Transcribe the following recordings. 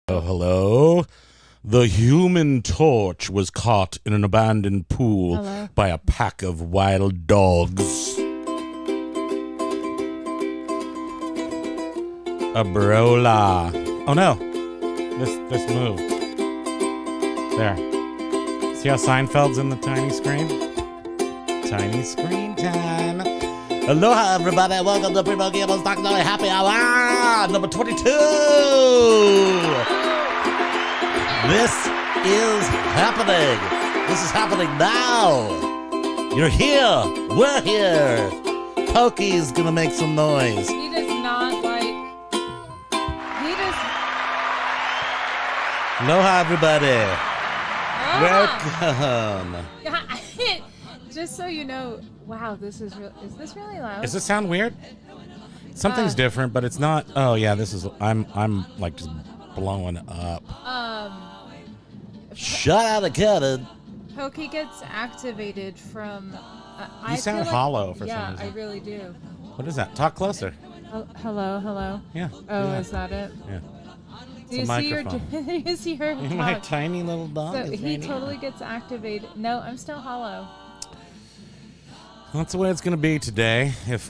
Hello. The Human Torch was caught in an abandoned pool by a pack of wild dogs. Abrola. Oh no. This moved. There. See how Seinfeld's in the tiny screen? Tiny screen time. Aloha, everybody. Welcome to Primo Kimo's Doctor Happy Hour number 22. This is happening. This is happening now. You're here. We're here. Pokey's gonna make some noise. He does not like. He does. Aloha, everybody. Welcome. Just so you know, wow, this is this really loud? Does this sound weird? Something's different, but it's not. Oh yeah, this is. I'm like just blowing up. Shut out the cannon. Pokey gets activated from. You sound hollow for some reason. Yeah, I really do. What is that? Talk closer. Hello. Yeah. Oh, yeah. Is that it? Yeah. Do you see your? Do you see her? My tiny little dog. So he totally gets activated. No, I'm still hollow. That's the way it's going to be today. If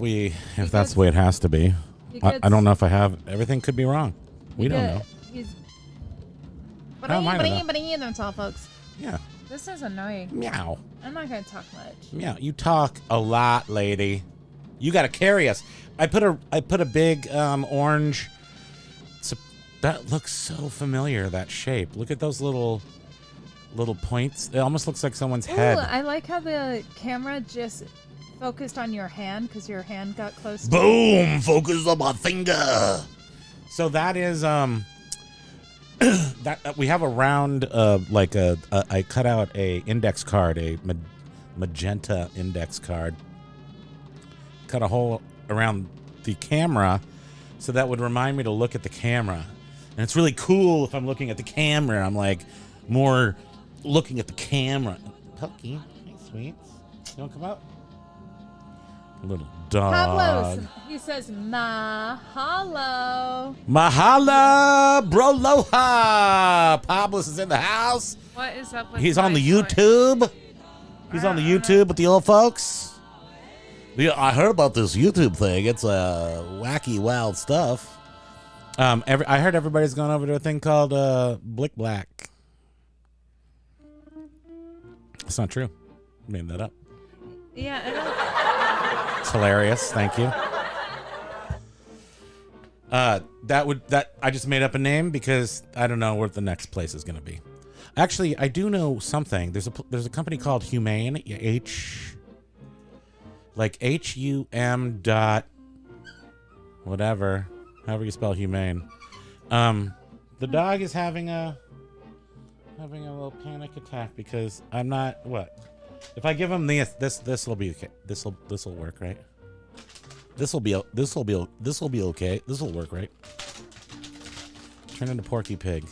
that's the way it has to be. I don't know if I have. Everything could be wrong. We don't know. That's all, folks. Yeah. This is annoying. Meow. I'm not going to talk much. Meow. You talk a lot, lady. You got to carry us. I put a big orange. That looks so familiar. That shape. Look at those little points. It almost looks like someone's head. I like how the camera just focused on your hand because your hand got close. Boom! Focus on my finger. So that is that we have a round I cut out a index card, a magenta index card. Cut a hole around the camera so that would remind me to look at the camera. And it's really cool if I'm looking at the camera. I'm like more looking at the camera. Pokey, hey sweets. You want to come up? Little dog. Pablo's. He says mahalo. Mahalo, broloha. Pablo's is in the house. What is up with He's on the YouTube. He's on the YouTube with the old folks. Yeah, I heard about this YouTube thing. It's wacky, wild stuff. I heard everybody's gone over to a thing called Blick Black. It's not true. I made that up. Yeah, it's hilarious. Thank you. I just made up a name because I don't know where the next place is going to be. Actually, I do know something. There's a company called Humane, HUM dot whatever, however you spell humane. The dog is having a little panic attack because I'm not what. If I give him this will be okay. This will work, right? This will be okay. This will work, right? Turn into Porky Pig.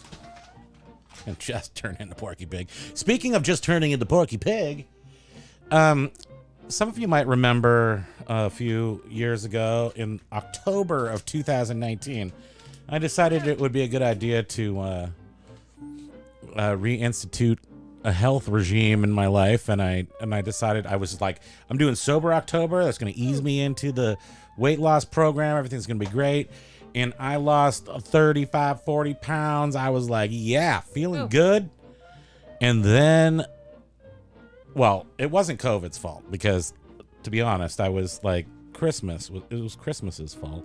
And just turn into Porky Pig. Speaking of just turning into Porky Pig, some of you might remember a few years ago in October of 2019, I decided it would be a good idea to reinstitute a health regime in my life, and I decided I was like, I'm doing Sober October. That's going to ease me into the weight loss program. Everything's going to be great. And I lost 35, 40 pounds. I was like, yeah, feeling good. And then, well, it wasn't COVID's fault because, to be honest, I was like, it was Christmas's fault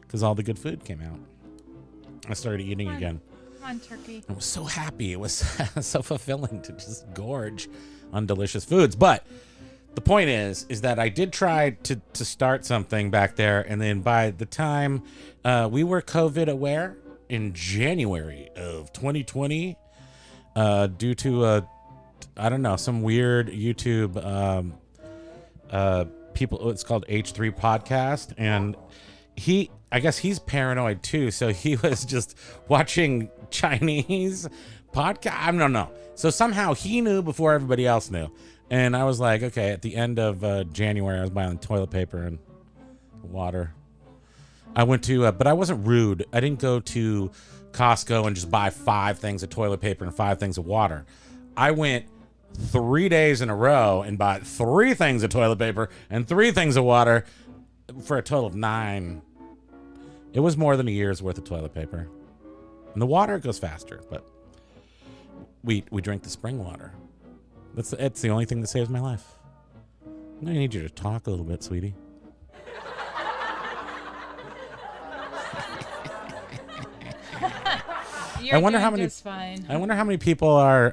because all the good food came out. I started eating again. On turkey. I was so happy. It was so fulfilling to just gorge on delicious foods. But the point is that I did try to start something back there, and then by the time we were COVID aware in January of 2020, due to I don't know, some weird YouTube people. It's called H3 Podcast, and I guess he's paranoid too. So he was just watching Chinese podcast. I don't know. So somehow he knew before everybody else knew. And I was like, okay, at the end of January, I was buying toilet paper and water. I went to, but I wasn't rude. I didn't go to Costco and just buy 5 things of toilet paper and 5 things of water. I went 3 days in a row and bought 3 things of toilet paper and 3 things of water for a total of 9. It was more than a year's worth of toilet paper. And the water goes faster, but we drink the spring water. It's the only thing that saves my life. I need you to talk a little bit, sweetie. You're I wonder doing how many. just fine. I wonder how many people are.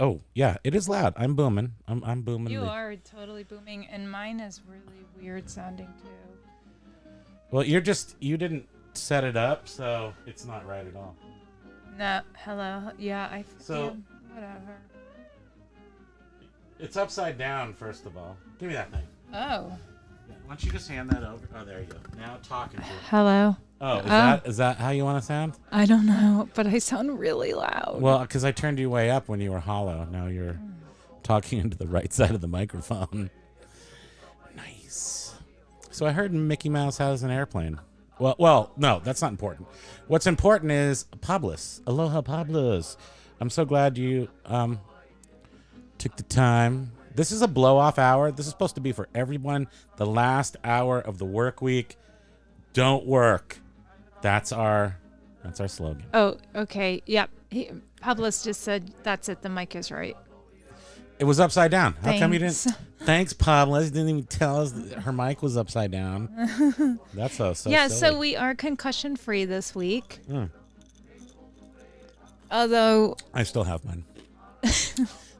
Oh yeah, it is loud. I'm booming. I'm booming. You are totally booming, and mine is really weird sounding too. Well, you didn't set it up, so it's not right at all. No, hello. Yeah, So- whatever. It's upside down, first of all. Give me that thing. Oh. Yeah, why don't you just hand that over? Oh, there you go. Now talking to you. Hello. Oh, is that how you want to sound? I don't know, but I sound really loud. Well, because I turned you way up when you were hollow. Now you're talking into the right side of the microphone. Nice. So I heard Mickey Mouse has an airplane. Well, no, that's not important. What's important is Pablos. Aloha, Pablos. I'm so glad you took the time. This is a blow-off hour. This is supposed to be for everyone. The last hour of the work week. Don't work. That's our slogan. Oh, okay. Yep. Pablos just said that's it. The mic is right. It was upside down. How come you Thanks. didn't? Thanks, Pablo. You didn't even tell us that her mic was upside down. That's so Yeah, silly. so we are concussion free this week. Mm. Although I still have mine.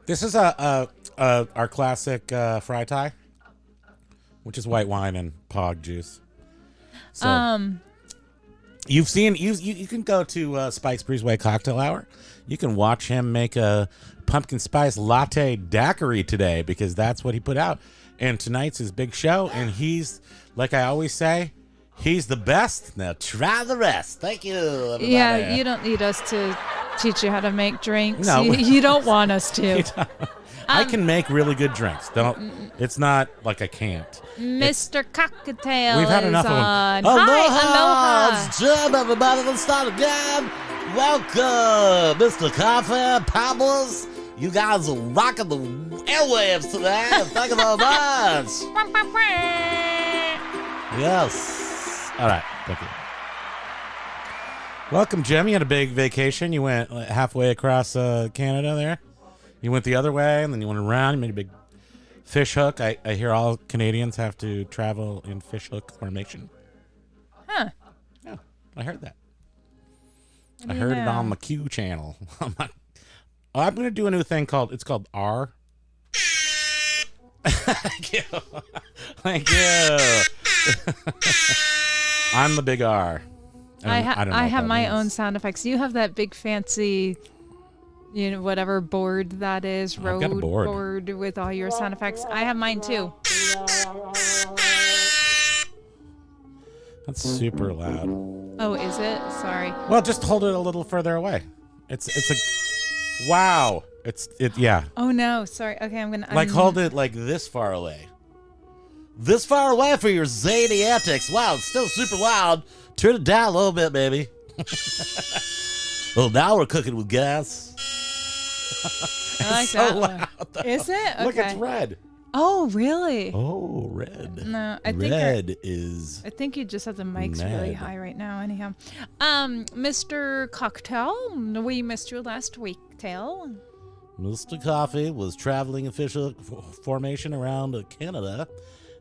This is our classic fry tie, which is white wine and pog juice. So you've seen you can go to Spike's Breezeway Cocktail Hour. You can watch him make a pumpkin spice latte daiquiri today because that's what he put out. And tonight's his big show, and he's, like I always say, he's the best. Now try the rest. Thank you, everybody. yeah, you don't need us to teach you how to make drinks. No. You don't want us to. I can make really good drinks. It's not like I can't. Mr. Cocktail We've had is enough of them. on. Aloha! Hi, aloha. It's Jim, everybody. Let's start again. Welcome, Mr. Coffee, Pablos. You guys are rocking the airwaves today. Thank you very much. Yes. All right. Thank you. Welcome, Jim. You had a big vacation. You went halfway across Canada there. You went the other way, and then you went around. You made a big fish hook. I hear all Canadians have to travel in fish hook formation. Huh. Yeah, I heard that. What I do you heard it know? on my Q channel. I'm going to do a new thing it's called R. Thank you. Thank you. I'm the big R. I don't know have what that my means. own sound effects. You have that big fancy, whatever board that is, I've got a road board. with all your sound effects. I have mine too. That's super loud. Oh, is it? Sorry. Well, just hold it a little further away. It's a wow. Yeah. Oh no, sorry. Okay, I'm gonna Hold it like this far away. This far away for your zany antics. Wow, it's still super loud. Turn it down a little bit, baby. Well, now we're cooking with gas. I like so that loud, one. though. Is it? Okay. Look, it's red. Oh, really? Oh, red. No, I think red is. I think you just have the mics really Mad. high right now. Anyhow, Mr. Cocktail, we missed you last week. Tail. Mr. Coffee was traveling official formation around Canada,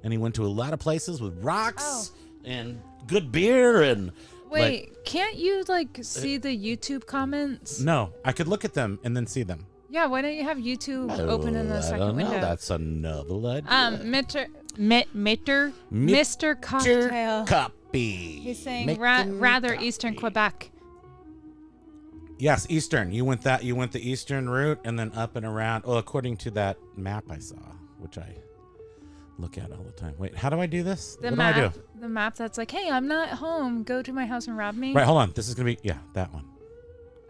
and he went to a lot of places with rocks and good beer and. Wait, can't you see the YouTube comments? No, I could look at them and then see them. Yeah, why don't you have YouTube open in the I second don't know. window? That's another idea. Mr. Cocktail. Copy. He's saying Making rather copy. Eastern Quebec. Yes, Eastern. You went the Eastern route and then up and around. Well, according to that map I saw, which I look at all the time. Wait, how do I do this? The what map, do I do? the map that's like, hey, I'm not home. Go to my house and rob me. Right, hold on. This is gonna be that one.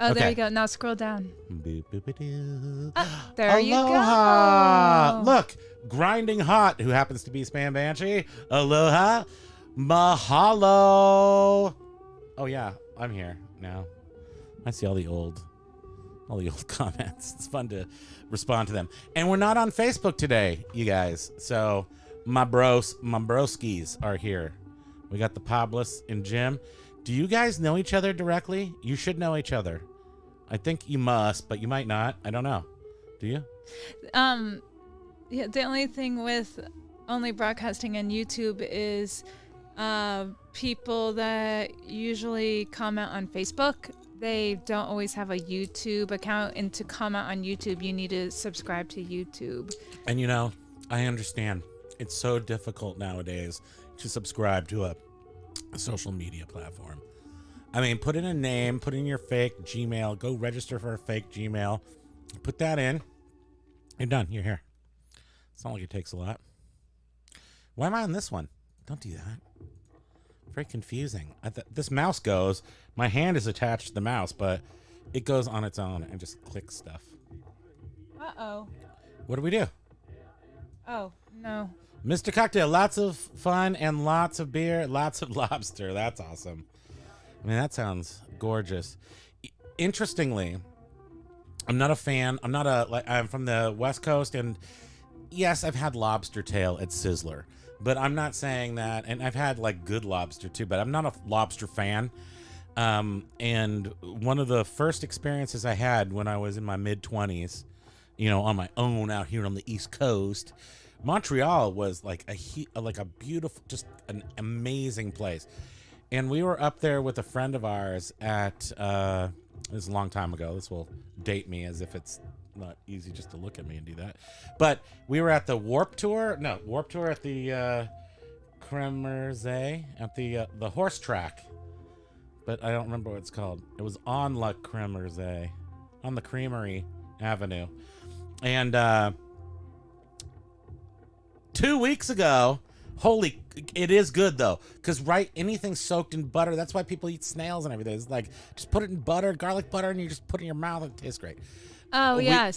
Oh, there okay. you go. Now scroll down. Boop, boop, boop, There you Aloha! go. Look, Grinding Hot, who happens to be Spam Banshee. Aloha. Mahalo. Oh, yeah, I'm here now. I see all the old comments. It's fun to respond to them. And we're not on Facebook today, you guys. So my broskies are here. We got the Pablos and Jim. Do you guys know each other directly? You should know each other. I think you must, but you might not. I don't know. Do you? Yeah, the only thing with only broadcasting on YouTube is people that usually comment on Facebook. They don't always have a YouTube account, and to comment on YouTube, you need to subscribe to YouTube. And you know, I understand. It's so difficult nowadays to subscribe to a social media platform. I mean, put in a name, put in your fake Gmail, go register for a fake Gmail, put that in. You're done. You're here. It's not like it takes a lot. Why am I on this one? Don't do that. Very confusing. This mouse goes. My hand is attached to the mouse, but it goes on its own and just clicks stuff. Uh-oh. What do we do? Oh, no. Mr. Cocktail, lots of fun and lots of beer, lots of lobster. That's awesome. I mean, that sounds gorgeous. Interestingly, I'm not a fan. I'm from the West Coast, and yes, I've had lobster tail at Sizzler, but I'm not saying that. And I've had like good lobster too, but I'm not a lobster fan. And one of the first experiences I had when I was in my mid-20s, you know, on my own out here on the East Coast, Montreal was like a beautiful, just an amazing place. And we were up there with a friend of ours at, this is a long time ago. This will date me as if it's not easy just to look at me and do that. But we were at the Warp Tour at the Cremersay, at the horse track. But I don't remember what it's called. It was on La Cremersay, on the Creamery Avenue. And 2 weeks ago, it is good though, because anything soaked in butter, that's why people eat snails and everything. It's like, just put it in butter, garlic butter, and you just put it in your mouth and it tastes great. Oh, yeah.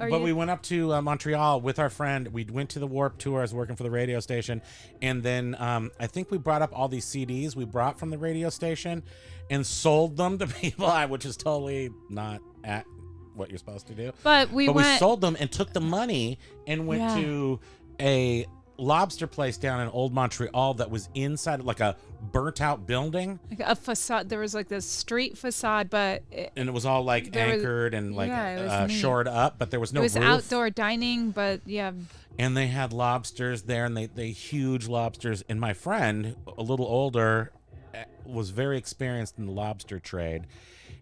We went up to Montreal with our friend. We went to the Warp Tour. I was working for the radio station. And then I think we brought up all these CDs we brought from the radio station and sold them to people, which is totally not at what you're supposed to do. But we sold them and took the money and went to a lobster place down in Old Montreal that was inside like a burnt out building, like a facade. There was like this street facade, and it was all like anchored and like shored up, but there was no roof. It was outdoor dining, but and they had lobsters there, and they huge lobsters. And my friend, a little older, was very experienced in the lobster trade,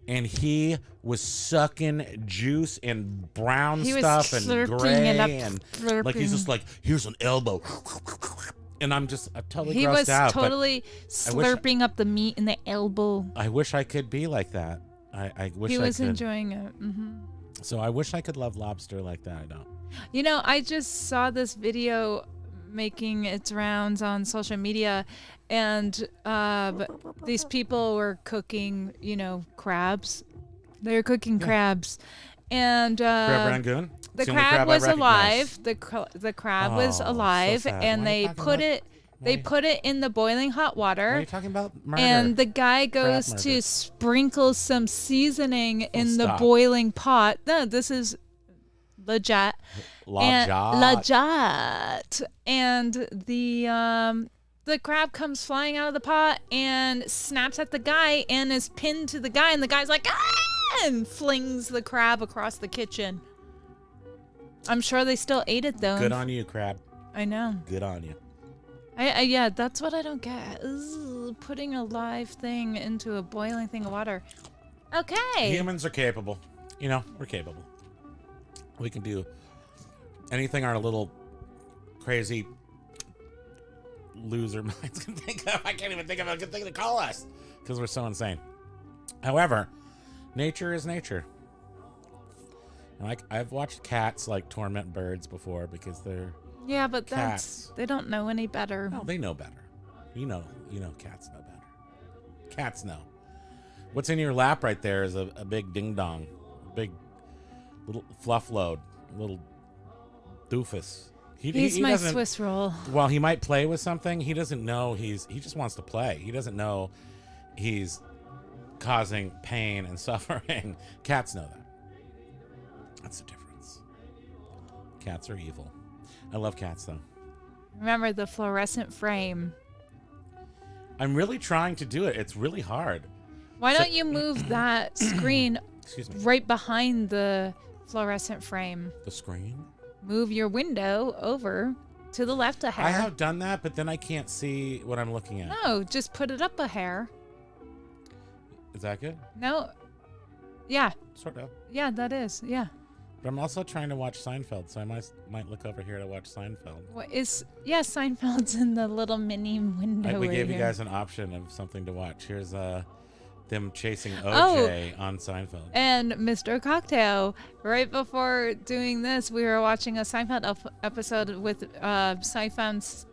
and he was sucking juice and brown stuff and gray, and like he's just like, here's an elbow, and I'm totally grossed out. He was totally slurping up the meat in the elbow. I wish I could be like that. I wish he was I could. Enjoying it. Mm-hmm. So I wish I could love lobster like that. I don't. You know, I just saw this video making its rounds on social media, and these people were cooking, crabs. They were cooking crabs, and crab rangoon. The crab was alive. The crab was alive, so and they put it in the boiling hot water. What are you talking about? Murder. And the guy goes to sprinkle some seasoning in the boiling pot. No, this is legit. Legit. And the crab comes flying out of the pot and snaps at the guy and is pinned to the guy, and the guy's like, ah! And flings the crab across the kitchen. I'm sure they still ate it though. Good on you, crab. I know. Good on you. Yeah, that's what I don't get. Putting a live thing into a boiling thing of water. Okay. Humans are capable. We're capable. We can do anything our little crazy loser minds can think of. I can't even think of a good thing to call us because we're so insane. However, nature is nature. And I've watched cats torment birds before because they're but cats. They don't know any better. No, they know better. You know, cats know better. Cats know. What's in your lap right there is a big ding dong, a big little fluff load, little doofus. He's my Swiss roll. Well, he might play with something. He doesn't know he just wants to play. He doesn't know he's causing pain and suffering. Cats know that. That's the difference. Cats are evil. I love cats, though. Remember the fluorescent frame. I'm really trying to do it. It's really hard. Why don't you move that screen Excuse me. right behind the fluorescent frame? The screen? Move your window over to the left a hair. I have done that, but then I can't see what I'm looking at. No, just put it up a hair. Is that good? No. Yeah. Sort of. Yeah, that is. Yeah. But I'm also trying to watch Seinfeld, so I might look over here to watch Seinfeld. What is? Yeah, Seinfeld's in the little mini window. We right gave you here. guys an option of something to watch. Here's them chasing OJ on Seinfeld. And Mr. Cocktail, right before doing this, we were watching a Seinfeld episode with Seinfeld's.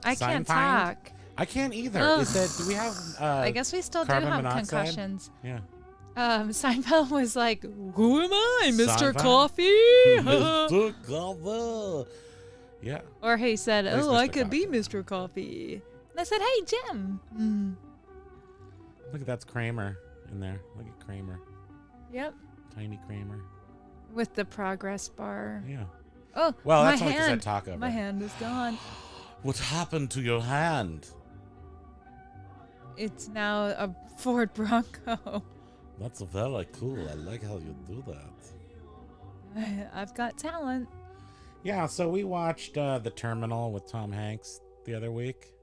I can't Seinfeld? talk. I can't either. Ugh. Is that? Do we have? I guess we still do carbon have monoxide? concussions. Yeah. Seinfeld was like, "Who am I, Mr. Seinfeld? Coffee?" Mr. Coffee. Yeah. Or he said, Where's "Oh, I Mr. could be Coffee? Mr. Coffee." And I said, "Hey, Jim." Mm. Look at that's Kramer in there. Look at Kramer. Yep. Tiny Kramer. With the progress bar. Yeah. Oh, Well, my that's only 'cause I hand. talk over. My hand is gone. What happened to your hand? It's now a Ford Bronco. That's very cool. I like how you do that. I've got talent. Yeah, so we watched The Terminal with Tom Hanks the other week.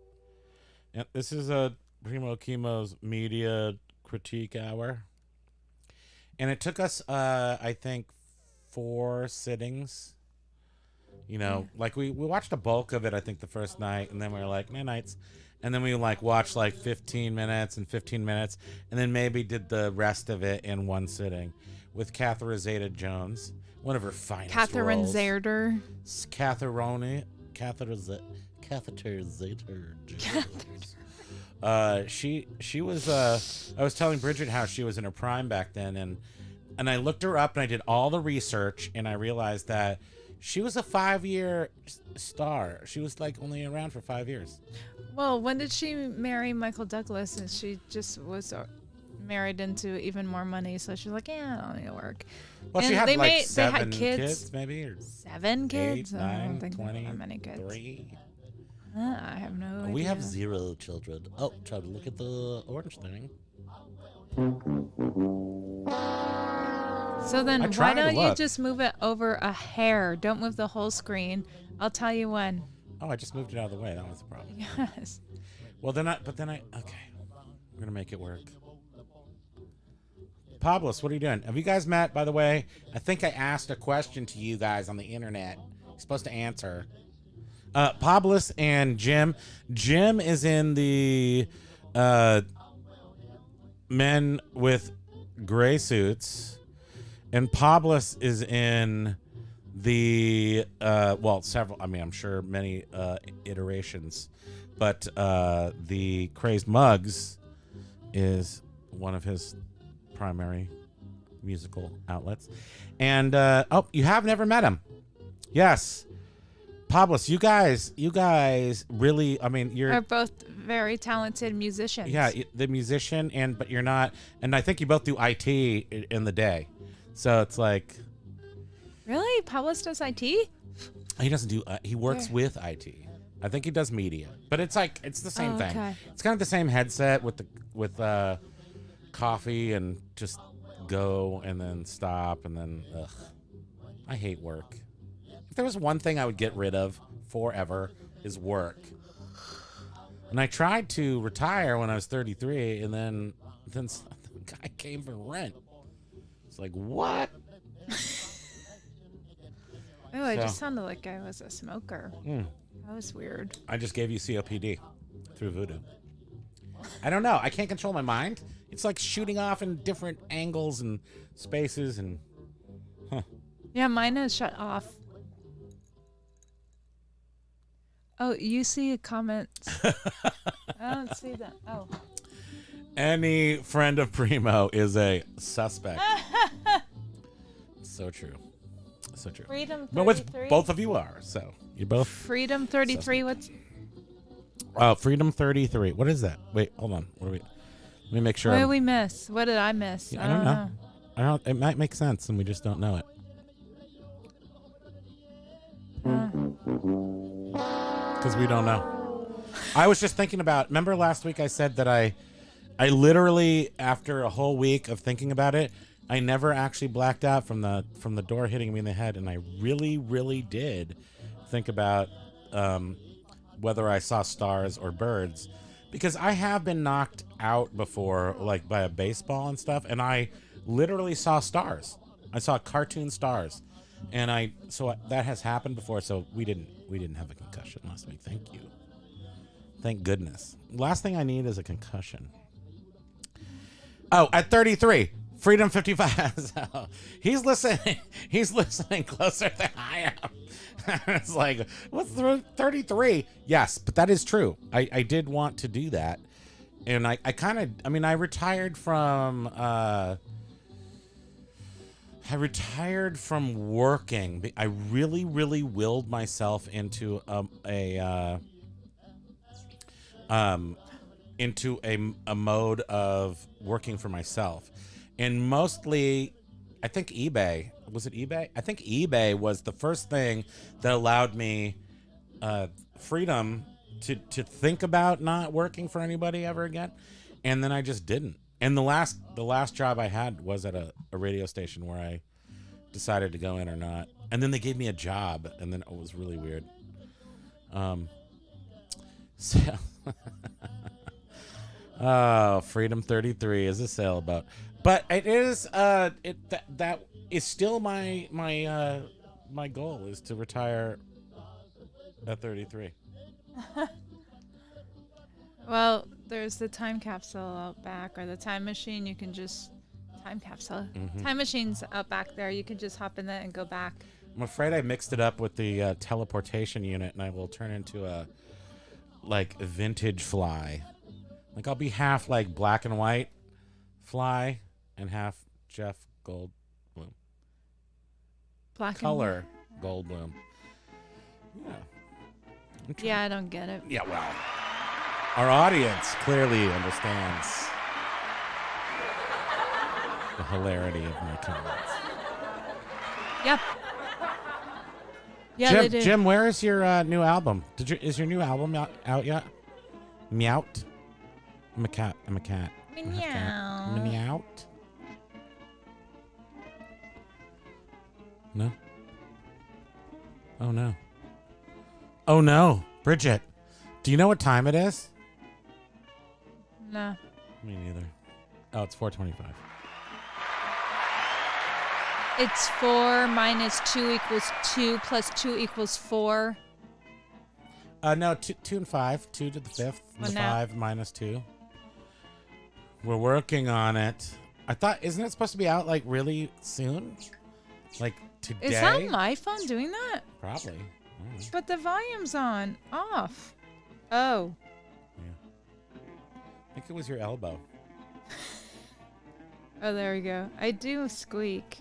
And this is a Primo Kimo's media critique hour. And it took us, I think, 4 sittings. You know, like we watched a bulk of it, I think, the first night. And then we were like, nights. And then we watched 15 minutes and 15 minutes. And then maybe did the rest of it in one sitting with Catherine Zeta-Jones. One of her finest Catherine roles. Zerder. Catherine Zeta-Jones. She was I was telling Bridget how she was in her prime back then, and I looked her up and I did all the research and I realized that she was a 5-year star. She was only around for 5 years. Well, when did she marry Michael Douglas? And she just was married into even more money, so she's like, yeah, I don't need to work. Well, And she had they 7 had kids. maybe, or 7 kids. 8, I don't 9, think 20, that many kids. 3. I have no idea. We have 0 children. Oh, try to look at the orange thing. So then I why tried to don't you look. just move it over a hair? Don't move the whole screen. I'll tell you when. Oh, I just moved it out of the way. That was the problem. Yes. Well, okay. We're going to make it work. Pablos, what are you doing? Have you guys met, by the way? I think I asked a question to you guys on the internet. You're supposed to answer. Pablos and Jim. Jim is in the men with gray suits. And Pablos is in the, several, I'm sure many iterations. But the Crazed Mugs is one of his primary musical outlets. And, you have never met him. Yes. Pablos, you guys really, you're... Are both very talented musicians. Yeah, the musician, but you're not... And I think you both do IT in the day. So it's like... Really? Pablos does IT? He doesn't do... he works with IT. I think he does media. But it's the same thing. Okay. It's kind of the same headset with coffee and just go and then stop and then... Ugh. I hate work. If there was one thing I would get rid of forever is work. And I tried to retire when I was 33, and then the guy came for rent. It's like, what? Oh, I just sounded like I was a smoker. That was weird. I just gave you COPD through voodoo. I don't know. I can't control my mind. It's like shooting off in different angles and spaces and... Yeah, mine is shut off. Oh, you see a comment. I don't see that. Oh. Any friend of Primo is a suspect. So true. So true. Freedom 33. But which both of you are, so you're both... Freedom 33, what's... Freedom 33. What is that? Wait, hold on. What are we... me make sure. What did we miss? What did I miss? I don't know. I don't. It might make sense, and we just don't know it. Because we don't know. I was just thinking about. Remember last week I said that I literally, after a whole week of thinking about it, I never actually blacked out from the door hitting me in the head, and I really, really did think about whether I saw stars or birds, because I have been knocked out before, like by a baseball and stuff, and I literally saw stars. I saw cartoon stars, and so that has happened before. So we didn't have a concussion last week. Thank you. Thank goodness. Last thing I need is a concussion. Oh, at 33, Freedom 55. So he's listening. He's listening closer than I am. It's like, what's 33? Yes, but that is true. I did want to do that, and I retired from working. I really, really willed myself into a mode of working for myself, and mostly I think eBay. Was it eBay? I think eBay was the first thing that allowed me freedom to think about not working for anybody ever again, and then I just didn't. And the last job I had was at a radio station where I decided to go in or not, and then they gave me a job, and then it was really weird. So oh, Freedom 33 is a sailboat, but it is that is still my goal is to retire at 33. Well, there's the time capsule out back, or the time machine. You can just time capsule. Time machine's out back there. You can just hop in that and go back. I'm afraid I mixed it up with the teleportation unit, and I will turn into a vintage fly. Like I'll be half like black and white fly and half Jeff Goldblum. Black color Goldblum. Yeah. Yeah, I don't get it. Yeah, well, our audience clearly understands the hilarity of my comments. Yep. Yeah, Jim, they do. Jim, where is your new album? Is your new album out yet? Meowt. I'm a cat. Meow. Meowt. No. Oh no. Oh no, Bridget. Do you know what time it is? No. Me neither. Oh, it's 4:25. It's 4 minus 2 equals 2 plus 2 equals 4. No, 2 and 5. 2 to the 5th. Well, And now- 5 minus 2. We're working on it. I thought, isn't it supposed to be out like really soon? Like today? Is that my phone doing that? Probably. I don't know. But the volume's on. Off. Oh. Yeah. I think it was your elbow. Oh, there we go. I do squeak.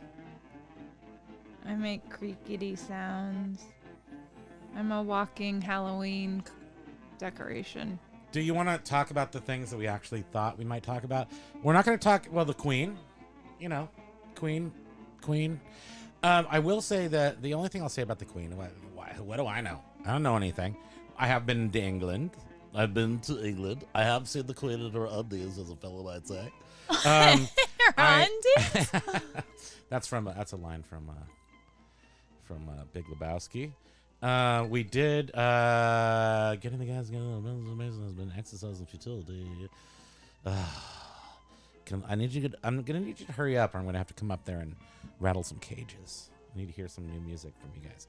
I make creakity sounds. I'm a walking Halloween decoration. Do you want to talk about the things that we actually thought we might talk about? We're not going to talk, well, the Queen. You know, Queen. I will say that the only thing I'll say about the Queen, what do I know? I don't know anything. I have been to England. I've been to England. I have seen the Queen in her undies, as a fellow might say. That's a line from Big Lebowski. We did getting the guys going. Amazing has been exercise and futility. I'm gonna need you to hurry up, or I'm gonna have to come up there and rattle some cages. I need to hear some new music from you guys.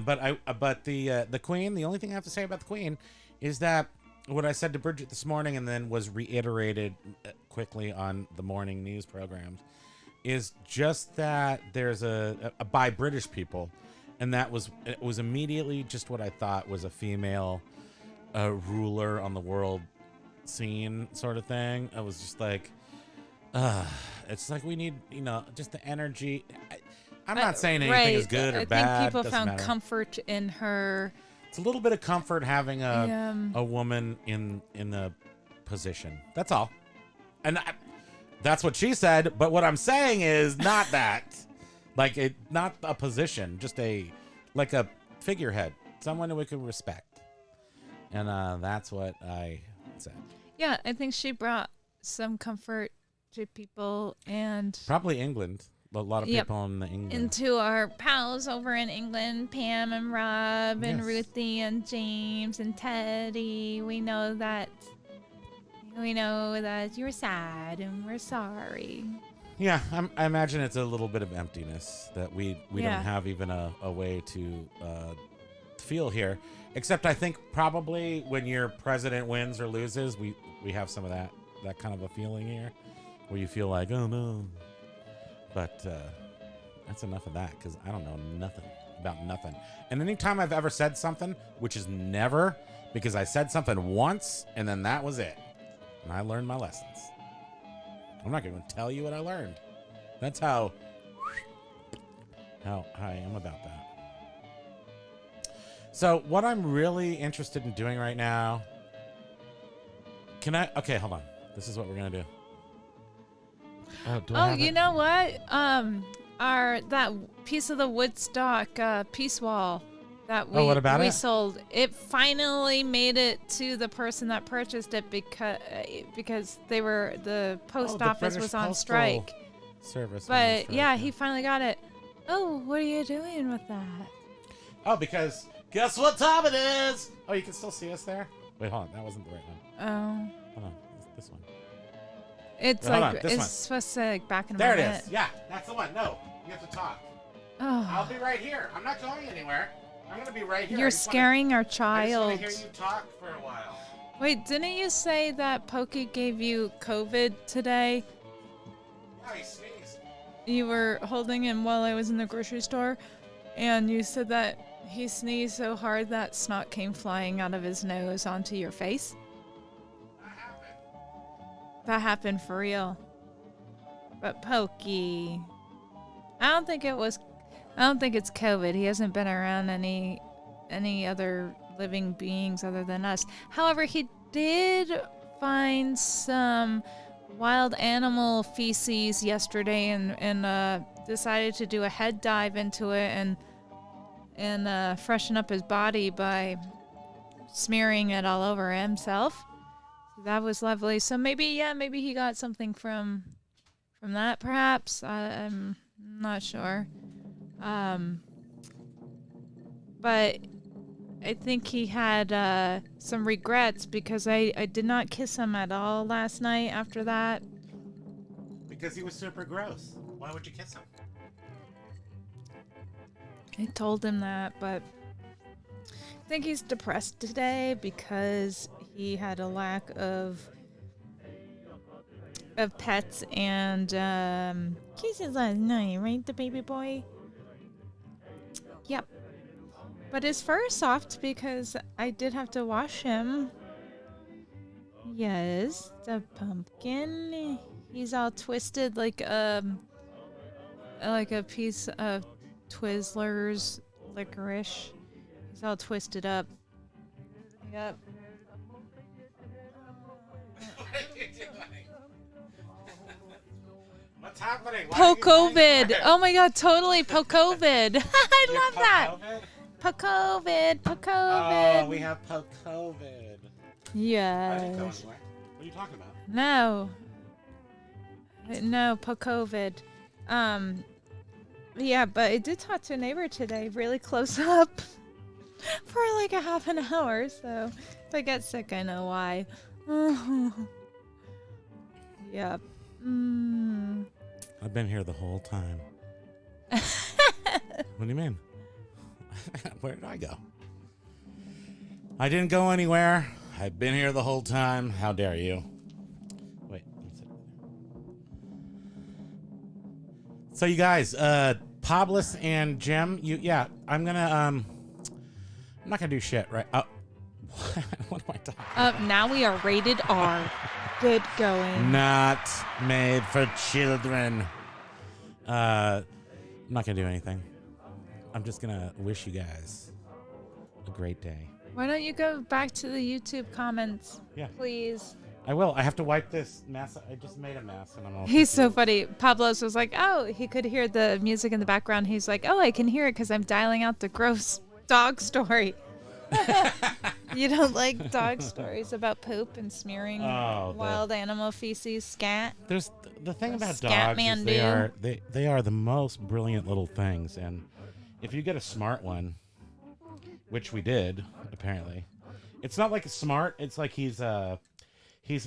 But the Queen. The only thing I have to say about the Queen is that what I said to Bridget this morning, and then was reiterated quickly on the morning news programs, is just that there's a by British people, and it was immediately just what I thought was a female ruler on the world scene sort of thing. I was just like, it's like we need, just the energy. I'm not saying anything is good or bad. I think people doesn't found matter. comfort in her. It's a little bit of comfort having a woman in a position. That's all. And that's what she said. But what I'm saying is not that. Like, not a position, just like a figurehead, someone that we can respect. And that's what I said. Yeah, I think she brought some comfort to people and Probably England. A lot of people in England. into our pals over in England, Pam and Rob and Yes. Ruthie and James and Teddy. We know that you're sad and we're sorry. Yeah, I imagine it's a little bit of emptiness that we don't have even a way to feel here. Except I think probably when your president wins or loses, we have some of that kind of a feeling here, where you feel like, oh no. But that's enough of that, because I don't know nothing about nothing. And anytime I've ever said something, which is never, because I said something once and then that was it, and I learned my lessons. I'm not going to tell you what I learned. That's how I am about that. So what I'm really interested in doing right now, okay, hold on. This is what we're going to do. You know what? That piece of the Woodstock peace wall that what about we it? sold, it finally made it to the person that purchased it because the post office British was on Postal strike. Service. But yeah, he finally got it. Oh, what are you doing with that? Oh, because guess what time it is? Oh, you can still see us there? Wait, hold on. That wasn't the right one. Oh. Hold on. This one. It's Wait, like this it's one. supposed to like back in a There minute. it is. Yeah, that's the one. No, you have to talk. Oh. I'll be right here. I'm not going anywhere. I'm going to be right here. You're scaring our I just child. want to hear you talk for a while. Wait, didn't you say that Pokey gave you COVID today? No, he sneezed. You were holding him while I was in the grocery store, and you said that he sneezed so hard that snot came flying out of his nose onto your face. That happened for real. But Pokey, I don't think it's COVID. He hasn't been around any other living beings other than us. However, he did find some wild animal feces yesterday and decided to do a head dive into it and freshen up his body by smearing it all over himself. That was lovely. So maybe he got something from that, perhaps. I'm not sure. But I think he had some regrets because I did not kiss him at all last night after that. Because he was super gross. Why would you kiss him? I told him that, but I think he's depressed today because he had a lack of pets and kisses last night, right, the baby boy? Yep. But his fur is soft because I did have to wash him. Yes, the pumpkin. He's all twisted like a piece of Twizzlers licorice. He's all twisted up. Yep. What are you doing? What's happening? Po-COVID. Oh my god, totally po-COVID. I love that. Po-COVID. Po-COVID. Oh, we have po-COVID. Yes. I didn't go anywhere. What are you talking about? No, po-COVID. Yeah, but I did talk to a neighbor today, really close up, for like a half an hour. So if I get sick, I know why. Yep. I've been here the whole time. What do you mean? Where did I go? I didn't go anywhere. I've been here the whole time. How dare you? Wait. So you guys, Pablis and Jim, I'm not gonna do shit, right? What am I talking? Now we are rated R. Good going. Not made for children. I'm not gonna do anything. I'm just gonna wish you guys a great day. Why don't you go back to the YouTube comments? Yeah. Please. I will. I have to wipe this mess. I just made a mess, and I'm all. He's so confused. funny. Pablo's was like, oh, he could hear the music in the background. He's like, oh, I can hear it because I'm dialing out the gross dog story. You don't like dog stories about poop and smearing wild animal feces, scat? There's the thing about Scat dogs is man they are the most brilliant little things, and if you get a smart one, which we did apparently, it's not like a smart. It's like he's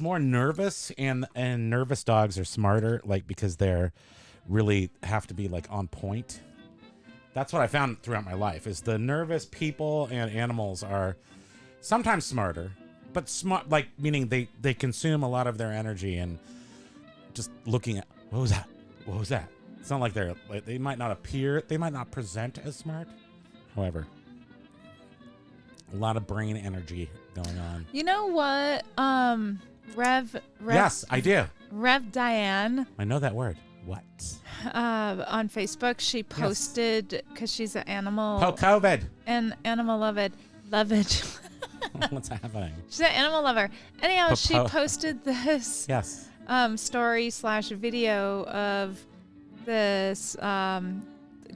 more nervous, and nervous dogs are smarter, like because they're really have to be like on point. That's what I found throughout my life is the nervous people and animals are sometimes smarter, but smart, like meaning they consume a lot of their energy and just looking at what was that. It's not like they might not present as smart. However, a lot of brain energy going on. You know what? Rev. Yes, I do. Rev Diane. I know that word. What? On Facebook, she posted because she's an animal. COVID. An animal lovage. What's happening? She's an animal lover. Anyhow, she posted this. Yes. Story / video of this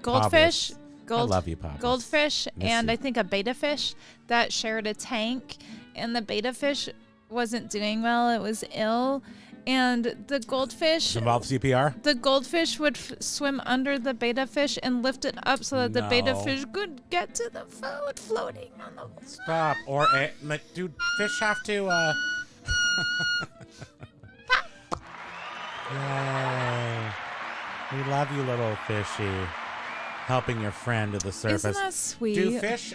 goldfish. I love you, Pop. Goldfish and you. I think a beta fish that shared a tank, and the beta fish wasn't doing well. It was ill. And the goldfish Involve CPR? The goldfish would swim under the beta fish and lift it up so that the beta fish could get to the food floating on the water. Stop. Or, dude, fish have to, Yay. We love you, little fishy. Helping your friend to the surface. Isn't that sweet? Do fish,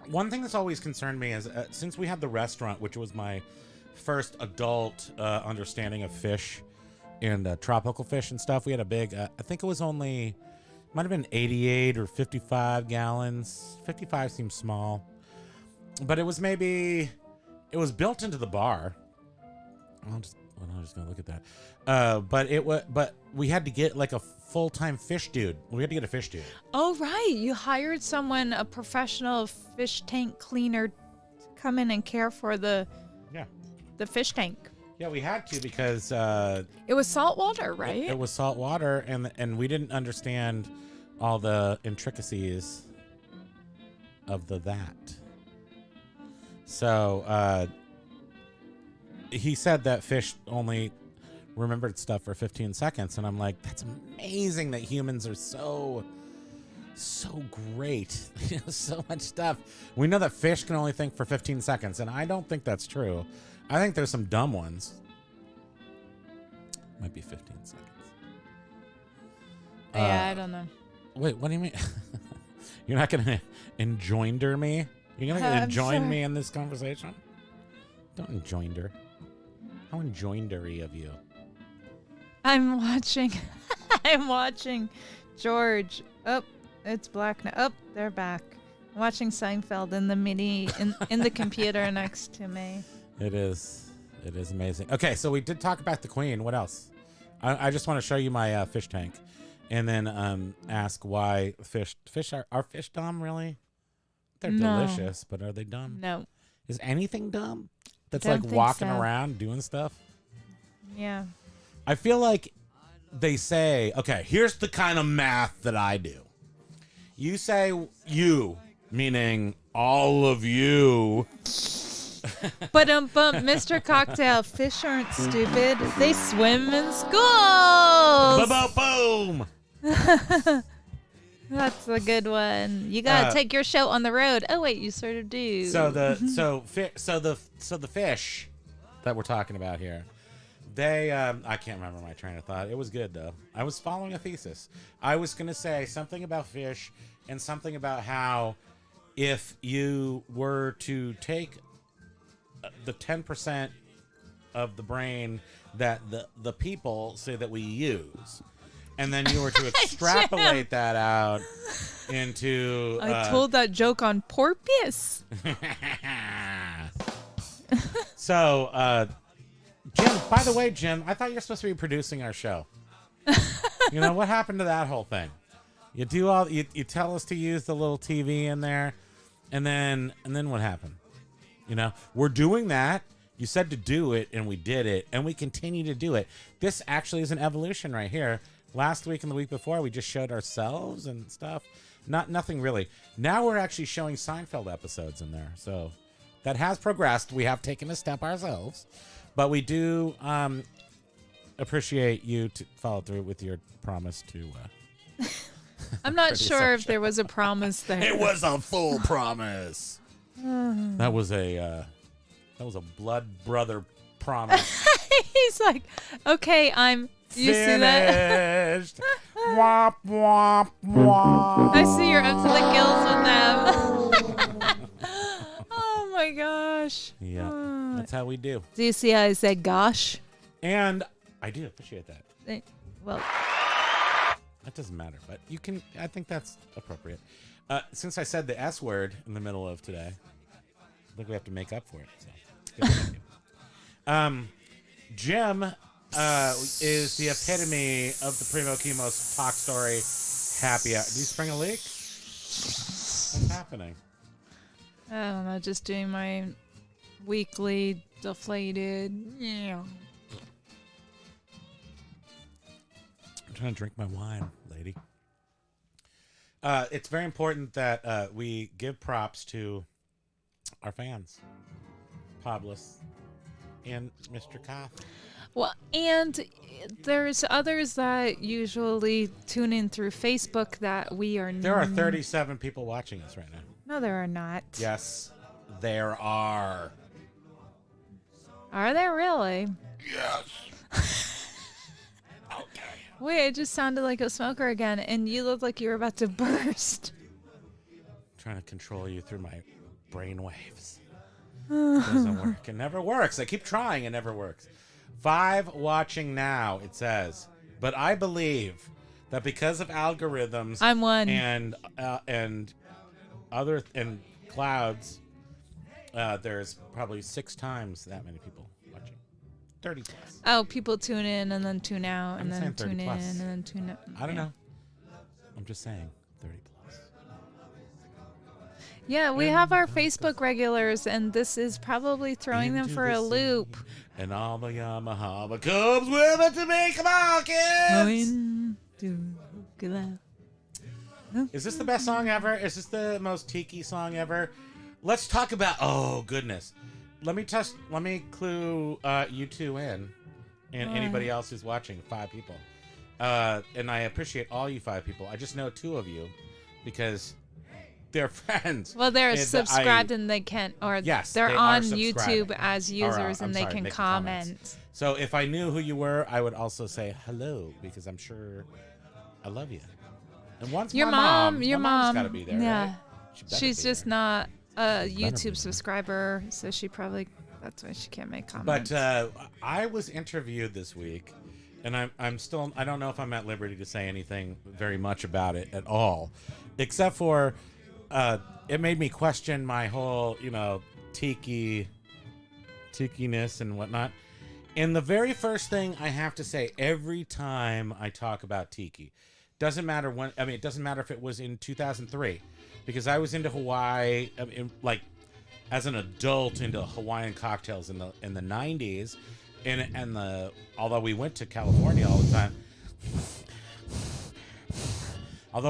one thing that's always concerned me is, since we had the restaurant, which was my first adult understanding of fish and tropical fish and stuff, we had a big, I think it was only, might have been 88 or 55 gallons. 55 seems small. But it was built into the bar. I'm just gonna look at that. But we had to get like a full-time fish dude. We had to get a fish dude. Oh, right. You hired someone, a professional fish tank cleaner, to come in and care for the fish tank. Yeah, we had to because it was salt water, right? It was salt water, and we didn't understand all the intricacies of that. So he said that fish only remembered stuff for 15 seconds, and I'm like, that's amazing that humans are so great. So much stuff. We know that fish can only think for 15 seconds, and I don't think that's true. I think there's some dumb ones. Might be 15 seconds. Yeah, I don't know. Wait, what do you mean? You're not going to enjoinder me? You're going to enjoin me in this conversation? Don't enjoinder. How enjoindery of you. I'm watching. I'm watching George. Oh, it's black now. Oh, they're back. I'm watching Seinfeld in the in the computer next to me. It is amazing. Okay, so we did talk about the Queen. What else? I just want to show you my fish tank, and then ask why fish are fish dumb? Really? They're delicious, but are they dumb? No. Is anything dumb? That's Don't like think walking so. around doing stuff. Yeah. I feel like they say, okay, here's the kind of math that I do. You say you, meaning all of you. But Mr. Cocktail, fish aren't stupid. They swim in schools. Boom! That's a good one. You gotta take your show on the road. Oh wait, you sort of do. So the fish that we're talking about here, they I can't remember my train of thought. It was good though. I was following a thesis. I was gonna say something about fish and something about how if you were to take the 10% of the brain that the people say that we use, and then you were to extrapolate that out into... I told that joke on Porpoise. So, Jim, by the way, Jim, I thought you were supposed to be producing our show. You know, what happened to that whole thing? You do you tell us to use the little TV in there, and then what happened? You know, we're doing that. You said to do it, and we did it, and we continue to do it. This actually is an evolution right here. Last week and the week before, we just showed ourselves and stuff. Nothing really. Now we're actually showing Seinfeld episodes in there. So that has progressed. We have taken a step ourselves. But we do appreciate you to follow through with your promise to... I'm not sure if there was a promise there. It was a full promise. That was a blood brother promise. He's like, okay, I'm... You see that? Womp, womp, womp. I see you're up to the gills with them. Oh my gosh. Yeah, that's how we do. Do you see how I said gosh? And I do appreciate that. Well, that doesn't matter, but you can. I think that's appropriate. Since I said the S word in the middle of today, I think we have to make up for it. So, good. Jim is the epitome of the Primo Kimo's talk story happy hour. Did you spring a leak? What's happening? I don't know, just doing my weekly deflated. Yeah. I'm trying to drink my wine, lady. It's very important that we give props to our fans, Pablos and Mr. Koth. Well, and there's others that usually tune in through Facebook that we are. There are 37 people watching us right now. No, there are not. Yes, there are. Are there really? Yes. Okay. Wait, it just sounded like a smoker again, and you looked like you were about to burst. I'm trying to control you through my brain waves. It doesn't work. It never works. I keep trying. It never works. 5 watching now, it says. But I believe that because of algorithms, I'm one. And clouds, there's probably 6 times that many people watching. 30 plus. Oh, people tune in and then tune out and I'm then saying tune in 30 plus. and then tune out. I don't know. I'm just saying 30 plus. Yeah, we have our Facebook regulars, and this is probably throwing them Into for the a sea, loop. And all the Yamaha comes with it to make them all kids. Is this the best song ever? Is this the most tiki song ever? Let's talk about. Oh goodness, let me clue you two in, and anybody else who's watching. 5 people, and I appreciate all you 5 people. I just know 2 of you because they're friends. Well, they're And subscribed and they can, or Yes, they're they are on subscribing. YouTube as users and they can make comment. comments. So if I knew who you were, I would also say hello because I'm sure I love you. And once Your my mom, my mom's got to be there. yeah, Right? She better she's be just there. not a be YouTube there. subscriber, so she probably that's why she can't make comments. But I was interviewed this week, and I'm still I don't know if I'm at liberty to say anything very much about it at all, except for it made me question my whole tikiness and whatnot. And the very first thing I have to say every time I talk about tiki, doesn't matter when. I mean, it doesn't matter if it was in 2003, because I was into Hawaii, as an adult into Hawaiian cocktails in the 90s, and although we went to California all the time. I'm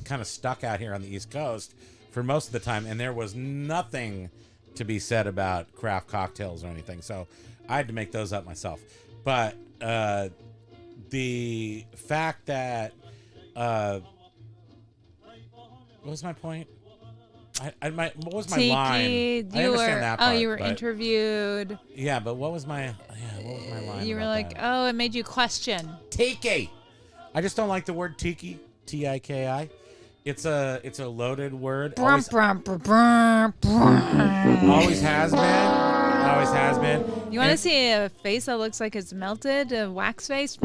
kind of stuck out here on the East Coast for most of the time, and there was nothing to be said about craft cocktails or anything, so I had to make those up myself. But the fact that what was my point? What was my line? I understand that part, you were but- interviewed. Yeah, but what was my line? You were about like, that? oh, it made you question. Tiki. I just don't like the word tiki. Tiki. It's a loaded word. Always has been. Always has been. You want to see a face that looks like it's melted? A wax face?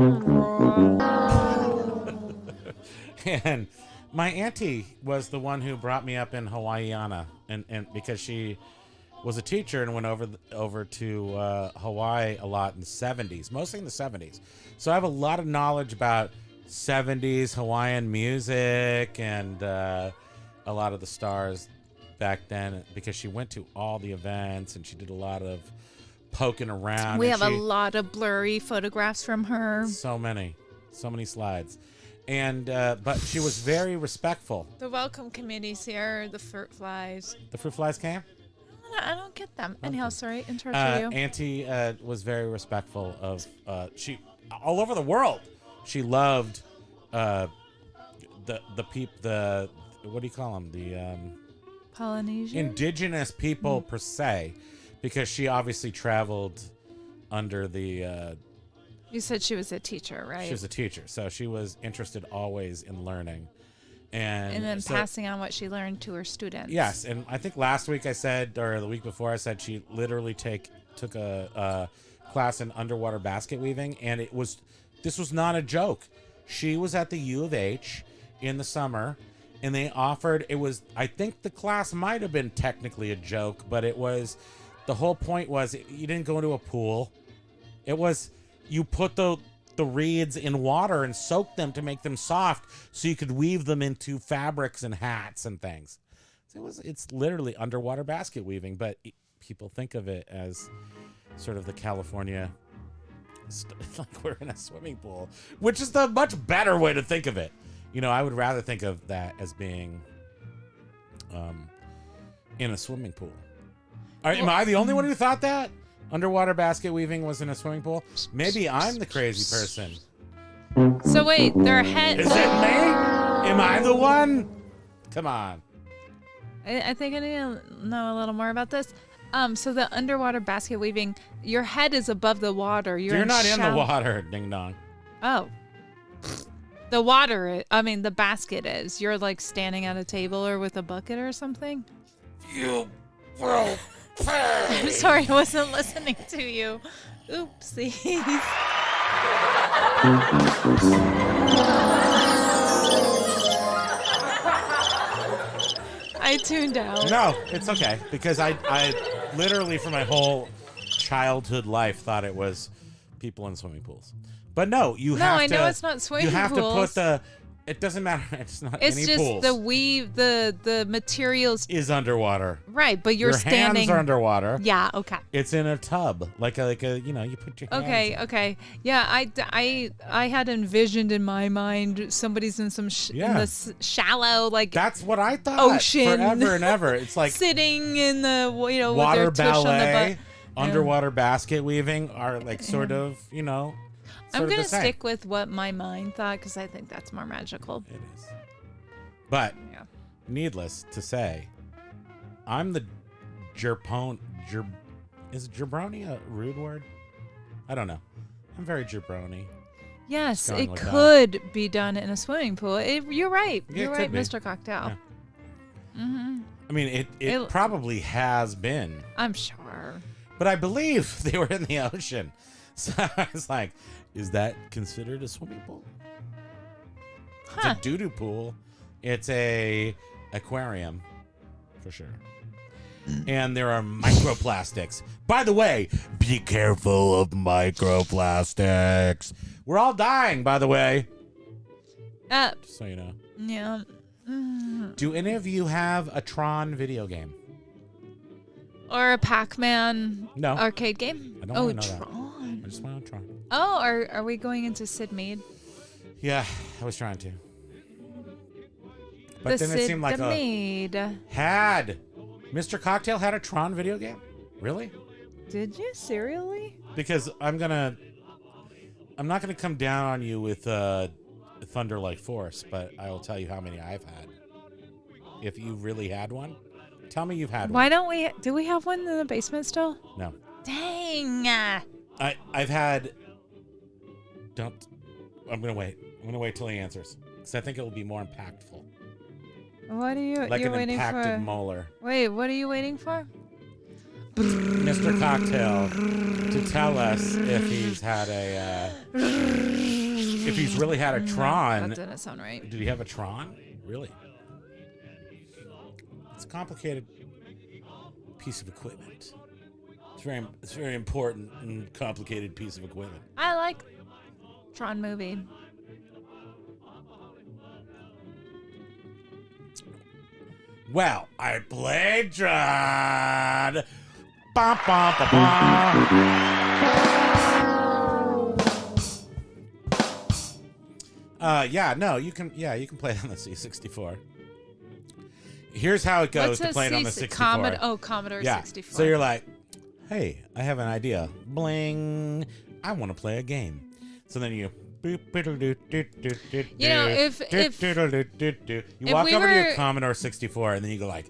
And my auntie was the one who brought me up in Hawaiiana, and because she was a teacher and went over to Hawaii a lot in the 70s, mostly in the 70s. So I have a lot of knowledge about 70s Hawaiian music and a lot of the stars back then because she went to all the events and she did a lot of poking around. We and have a lot of blurry photographs from her. So many slides. And but she was very respectful. The welcome committee's here, the fruit flies. The fruit flies came? I don't get them. Anyhow, sorry, in charge of you. Auntie was very respectful of she all over the world. She loved the what do you call them? The Polynesian? indigenous people per se, because she obviously traveled under the You said she was a teacher, right? she was a teacher, so she was interested always in learning. And then so, passing on what she learned to her students. yes, and I think last week I said, or the week before I said, she literally took a class in underwater basket weaving, and this was not a joke. She was at the U of H in the summer, and they offered, I think the class might have been technically a joke, but the whole point was you didn't go into a pool. It was, you put the reeds in water and soak them to make them soft so you could weave them into fabrics and hats and things. So it's literally underwater basket weaving, but people think of it as sort of the California, like we're in a swimming pool, which is the much better way to think of it. I would rather think of that as being in a swimming pool. Am I the only one who thought that? Underwater basket weaving was in a swimming pool? Maybe I'm the crazy person. So wait, their head... Is it me? Am I the one? Come on. I think I need to know a little more about this. So the underwater basket weaving, your head is above the water. You're not in the water, ding dong. Oh. The basket is. You're like standing at a table or with a bucket or something? You will pay. I'm sorry, I wasn't listening to you. Oopsies. I tuned out. No, it's okay, because I literally for my whole childhood life thought it was people in swimming pools. But no, I know it's not swimming pools. You have to put it doesn't matter. It's not any pools. It's just the weave, the materials is underwater. Right, but you're standing. Your hands are underwater. Yeah, okay. It's in a tub, like a you put your hands. Okay. Yeah, I had envisioned in my mind somebody's in some in the shallow that's what I thought. Ocean forever and ever. It's like sitting in the water with their tush ballet, on the butt. underwater basket weaving are like sort of I'm going to stick with what my mind thought because I think that's more magical. It is. But, needless to say, I'm the is jabroni a rude word? I don't know. I'm very jabroni. Yes, it could be done in a swimming pool. You're right. Yeah, you're right, Mr. Cocktail. Yeah. Mm-hmm. I mean, it probably has been. I'm sure. But I believe they were in the ocean. So I was like, is that considered a swimming pool? It's a doo-doo pool. It's a aquarium, for sure. And there are microplastics. By the way, be careful of microplastics. We're all dying, by the way. Just so you know. Yeah. Do any of you have a Tron video game? Or a Pac-Man arcade game? I don't want to know Tron. That. I just want to try. Oh, are we going into Sid Mead? Yeah, I was trying to. But then it seemed like Mr. Cocktail had a Tron video game? Really? Did you? Serially? Because I'm not gonna come down on you with Thunder Like Force, but I will tell you how many I've had. If you really had one, tell me you've had one. Why don't we? Do we have one in the basement still? No. Dang. I've had. I'm gonna wait. I'm gonna wait till he answers because I think it will be more impactful. What are you? Like you're an waiting impacted for? molar. Wait, what are you waiting for? Mr. Cocktail to tell us if he's had if he's really had a Tron. That didn't sound right. Did he have a Tron? Really? It's a complicated piece of equipment. It's very important and complicated piece of equipment. I like Tron movie. Well, I played John. Bum, bum, bum, bum. You can play it on the C64. Here's how it goes to play it on the 64. Commodore Yeah. 64. So you're like, hey, I have an idea. Bling. I want to play a game. So then you if you walk we over to your were- Commodore 64 and then you go like,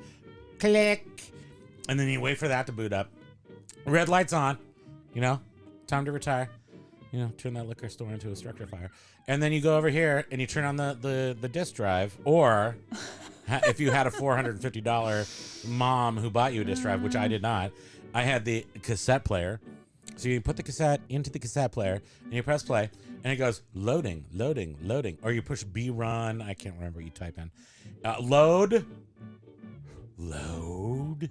click. And then you wait for that to boot up. Red light's on. Time to retire. Turn that liquor store into a structure fire. And then you go over here and you turn on the disc drive. Or if you had a $450 mom who bought you a disc drive, which I did not, I had the cassette player. So you put the cassette into the cassette player and you press play and it goes loading, loading, loading. Or you push B run. I can't remember what you type in. Load.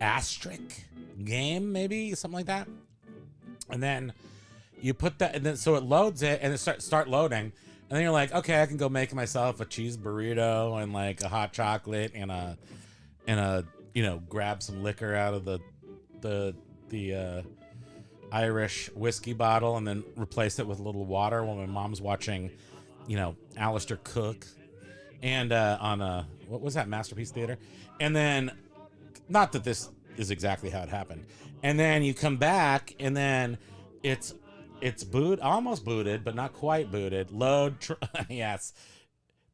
Asterisk game, maybe something like that. And then you put that, and then so it loads it and it start loading. And then you're like, okay, I can go make myself a cheese burrito and like a hot chocolate and a grab some liquor out of the Irish whiskey bottle and then replace it with a little water while my mom's watching, Alistair Cook and on what was that, Masterpiece Theater. And then, not that this is exactly how it happened. And then you come back and then it's almost booted, but not quite booted. Load, yes.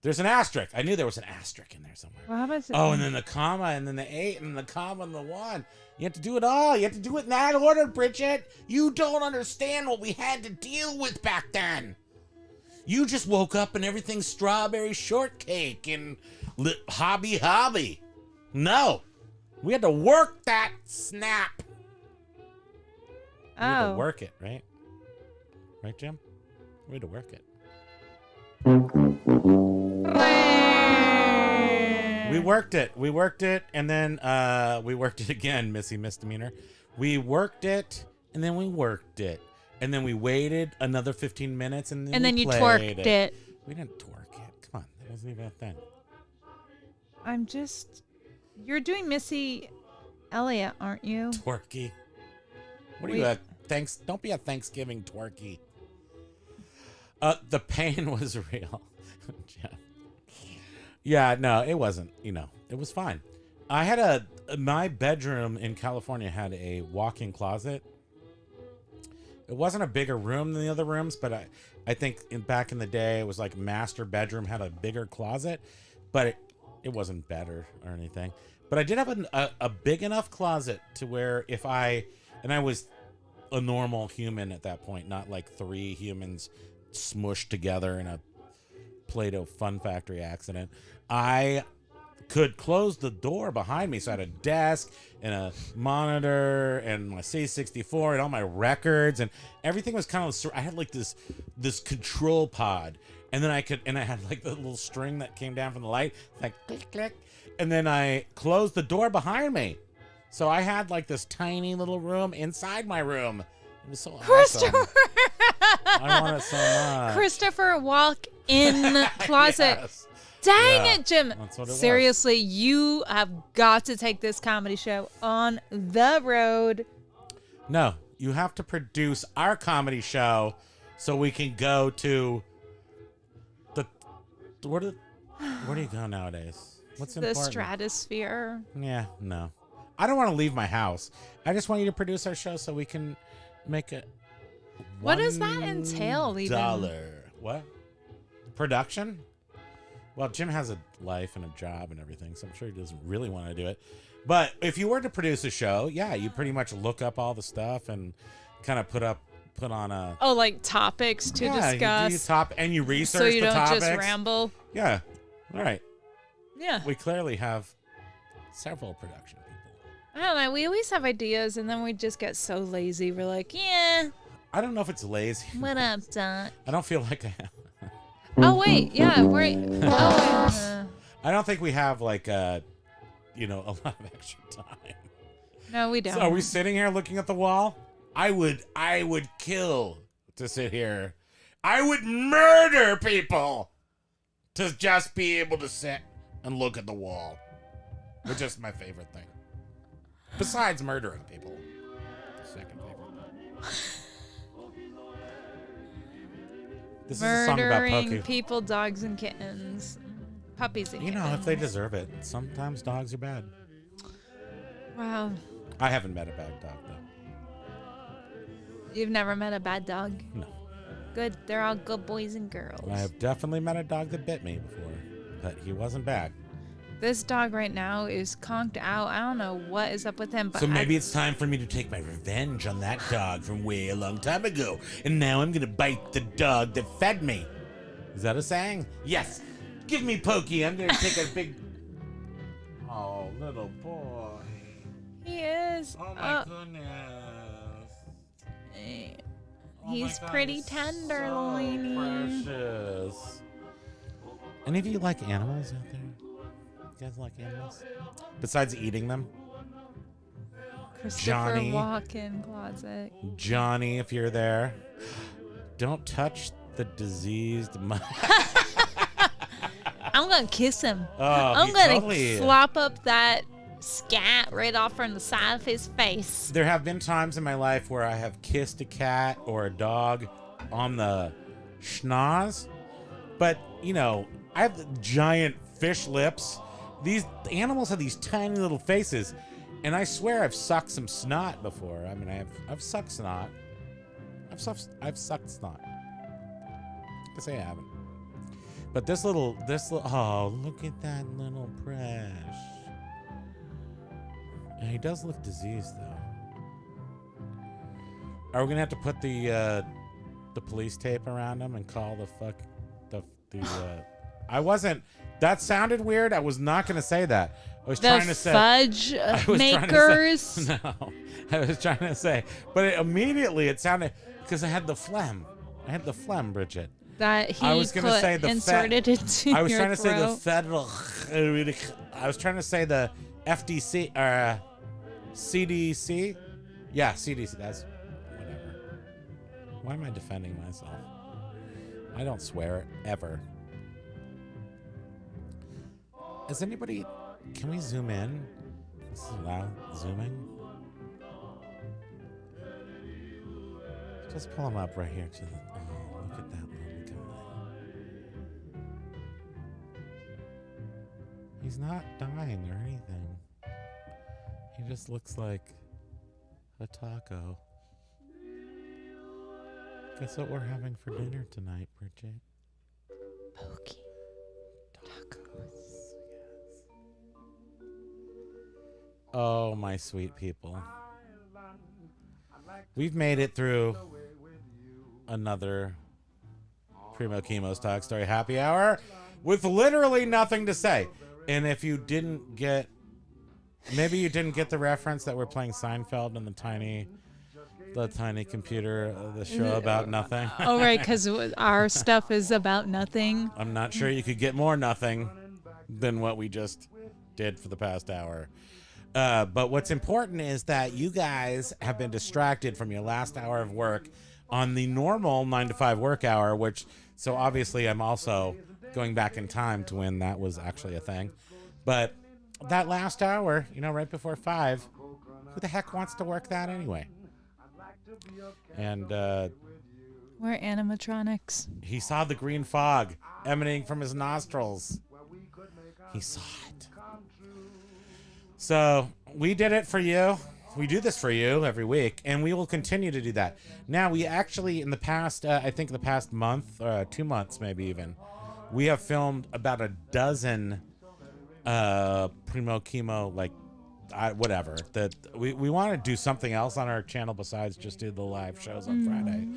There's an asterisk. I knew there was an asterisk in there somewhere. What happens? Oh, and then the comma, and then the 8, and the comma, and the 1. You have to do it all. You have to do it in that order, Bridget. You don't understand what we had to deal with back then. You just woke up and everything's strawberry shortcake and hobby. No. We had to work that snap. We had to work it, right? Right, Jim? We had to work it. We worked it, and then we worked it again, Missy Misdemeanor. We worked it, and then we worked it. And then we waited another 15 minutes, and then you played twerked it. We didn't twerk it. Come on, that wasn't even a thing. You're doing Missy Elliott, aren't you? Twerky. What are you at? Don't be a Thanksgiving twerky. The pain was real. Yeah, no, it wasn't. It was fine. I had my bedroom in California had a walk-in closet. It wasn't a bigger room than the other rooms, but I think back in the day, it was like master bedroom had a bigger closet, but it wasn't better or anything. But I did have a big enough closet to where and I was a normal human at that point, not like 3 humans smushed together in a Play-Doh Fun Factory accident. I could close the door behind me, so I had a desk and a monitor and my C64 and all my records, and everything was kind of. I had like this control pod, and then I had like the little string that came down from the light, like click click, and then I closed the door behind me, so I had like this tiny little room inside my room. It was so Christopher. awesome. I want it so much. Christopher, walk in closet. Yes. Dang Yeah, it, Jim. that's what it was. Seriously, you have got to take this comedy show on the road. No, you have to produce our comedy show so we can go to where do you go nowadays? What's The important? stratosphere. Yeah, no. I don't want to leave my house. I just want you to produce our show so we can make it. What does that entail, even? $1. What? Production? Well, Jim has a life and a job and everything, so I'm sure he doesn't really want to do it. But if you were to produce a show, yeah, you pretty much look up all the stuff and kind of put on a... Oh, like topics to discuss. And you research so you the don't topics. just ramble. Yeah. All right. Yeah. We clearly have several production people. I don't know. We always have ideas, and then we just get so lazy. We're like, yeah. I don't know if it's lazy. What up, Doc? I don't feel like I am. Oh, wait. Yeah. I don't think we have like a lot of extra time. No, we don't. So are we sitting here looking at the wall? I would kill to sit here. I would murder people to just be able to sit and look at the wall. which is my favorite thing. Besides murdering people. Second favorite. This is a song about Murdering Pokey. people, dogs, and kittens. Puppies and You kittens. know, if they deserve it. Sometimes dogs are bad. Wow. I haven't met a bad dog, though. You've never met a bad dog? No. Good. They're all good boys and girls. I have definitely met a dog that bit me before, but he wasn't bad. This dog right now is conked out. I don't know what is up with him, but So maybe it's time for me to take my revenge on that dog from way a long time ago. And now I'm going to bite the dog that fed me. Is that a saying? Yes. Give me Pokey. I'm going to take a big... Oh, little boy. he is. Oh, my goodness. Oh He's my God, pretty he's tenderloiny. So precious. Any of you like animals out there? You guys like animals? Besides eating them? Christopher Johnny. Walken closet. Johnny, if you're there, don't touch the diseased I'm gonna kiss him. Oh, I'm gonna totally. slop up that scat right off from the side of his face. There have been times in my life where I have kissed a cat or a dog on the schnoz, but you know, I have giant fish lips. These animals have these tiny little faces, and I swear I've sucked some snot before. I mean, I've sucked snot. I've sucked snot. I can say I haven't. But this little, oh, look at that little Presh. And he does look diseased, though. Are we gonna have to put the police tape around him and call I wasn't. That sounded weird. I was not gonna say that. I was trying to say fudge makers. No, I was trying to say, but immediately it sounded because I had the phlegm. Bridget. That he I was gonna say the inserted into I was your trying to say the throat. federal. I was trying to say the FDC or CDC. Yeah, CDC. That's whatever. Why am I defending myself? I don't swear ever. Is anybody? Can we zoom in? This is loud zooming. Just pull him up right here to the. Oh, look at that little guy. He's not dying or anything. He just looks like a taco. Guess what we're having for dinner tonight, Bridget? Pokey. Tacos. Oh, my sweet people. We've made it through another Primo Kimo's Talk Story Happy Hour with literally nothing to say. And if you didn't get, maybe you didn't get the reference that we're playing Seinfeld and the tiny computer, the show about nothing. Oh, right, because our stuff is about nothing. I'm not sure you could get more nothing than what we just did for the past hour. But what's important is that you guys have been distracted from your last hour of work on the normal 9 to 5 work hour, so obviously I'm also going back in time to when that was actually a thing. But that last hour, right before 5, who the heck wants to work that anyway? And We're animatronics. he saw the green fog emanating from his nostrils. He saw it. So we did it for you. We do this for you every week, and we will continue to do that. Now, we actually, in the past, I think the past month, 2 months maybe even, we have filmed about a dozen Primo Kimo, whatever. We want to do something else on our channel besides just do the live shows on Friday.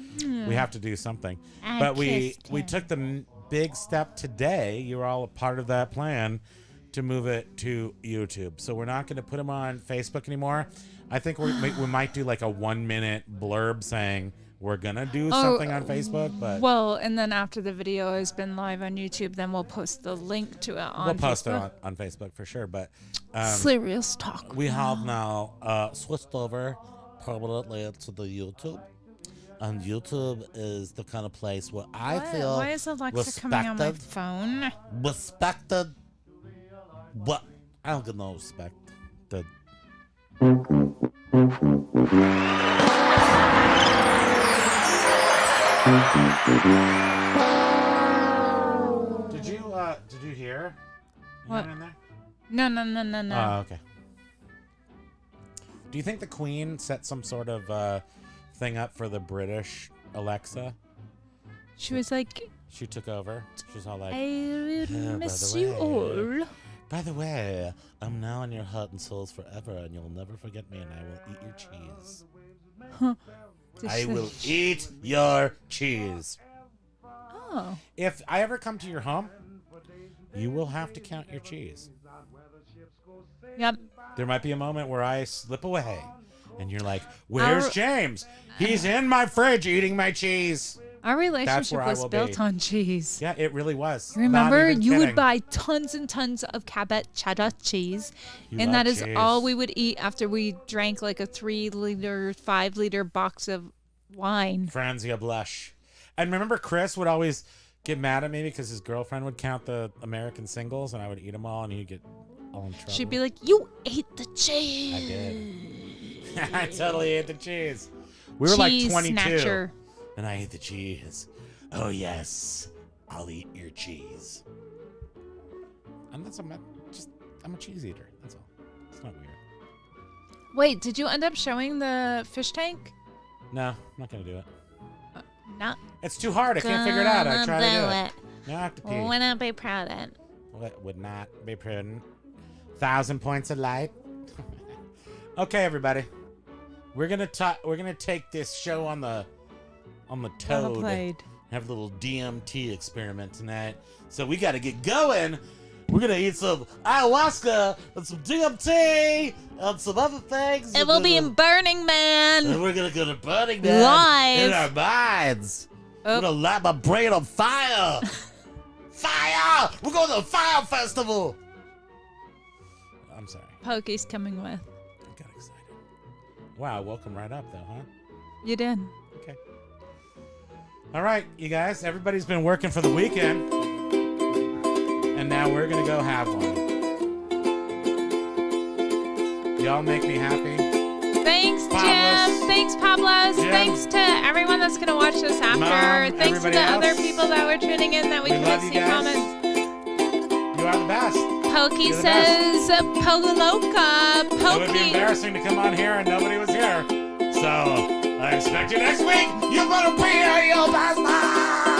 We have to do something. But we took the big step today. You were all a part of that plan to move it to YouTube. So we're not going to put them on Facebook anymore. I think we might do like a 1-minute blurb saying we're going to do something on Facebook. But well, and then after the video has been live on YouTube, then we'll post the link to it on Facebook. We'll post it on Facebook for sure. But serious talk. we have now switched over permanently to the YouTube. And YouTube is the kind of place where I feel Why is Alexa coming on my phone? respected. What? I'll get no respect. The Did you hear? What? In there? No. Oh, okay. Do you think the Queen set some sort of thing up for the British Alexa? She was like, She took over. She's all like, I will by miss the you way, all. by the way, I'm now in your heart and souls forever, and you'll never forget me, and I will eat your cheese. I will eat your cheese. Oh. If I ever come to your home, you will have to count your cheese. Yep. There might be a moment where I slip away, and you're like, where's Our- James? He's in my fridge eating my cheese. Our relationship where I was will built be. on cheese. Yeah, it really was. Remember, Not even you kidding. would buy tons and tons of Cabot cheddar cheese, You and love that is cheese. all we would eat after we drank like a 3-liter, 5-liter box of wine. Franzia blush. And remember, Chris would always get mad at me because his girlfriend would count the American singles, and I would eat them all, and he'd get all in trouble. She'd be like, "You ate the cheese." I did. I totally ate the cheese. We were like Cheese 22, snatcher. and I ate the cheese. Oh yes, I'll eat your cheese. I'm a cheese eater. That's all. It's not weird. Wait, did you end up showing the fish tank? No, I'm not gonna do it. Not. It's too hard. I can't figure it out. I try to do it. it. Now I have to pee. Wouldn't be prudent. What would not be prudent? 1,000 points of light. Okay, everybody. We're gonna take this show on the toad. Played. Have a little DMT experiment tonight. So we got to get going. We're gonna eat some ayahuasca and some DMT and some other things. It will be in Burning Man. And we're gonna go to Burning Man Live. in our minds. Oh. We're gonna light my brain on fire. Fire! We're going to the fire festival. I'm sorry. Pokey's coming with. I got excited. Wow, welcome right up though, huh? You did. Okay. All right, you guys. Everybody's been working for the weekend, and now we're gonna go have one. Y'all make me happy. Thanks, Pablos. Jim. Thanks, Pablos. Jim. Thanks to everyone that's going to watch this after. Mom, Thanks to everybody the else. other people that were tuning in that we We couldn't love you see guys. comments. You are the best. Pokey You're the says, Pogoloka. It would be Pokey. embarrassing to come on here and nobody was here. So I expect you next week. You better be here, you bastard!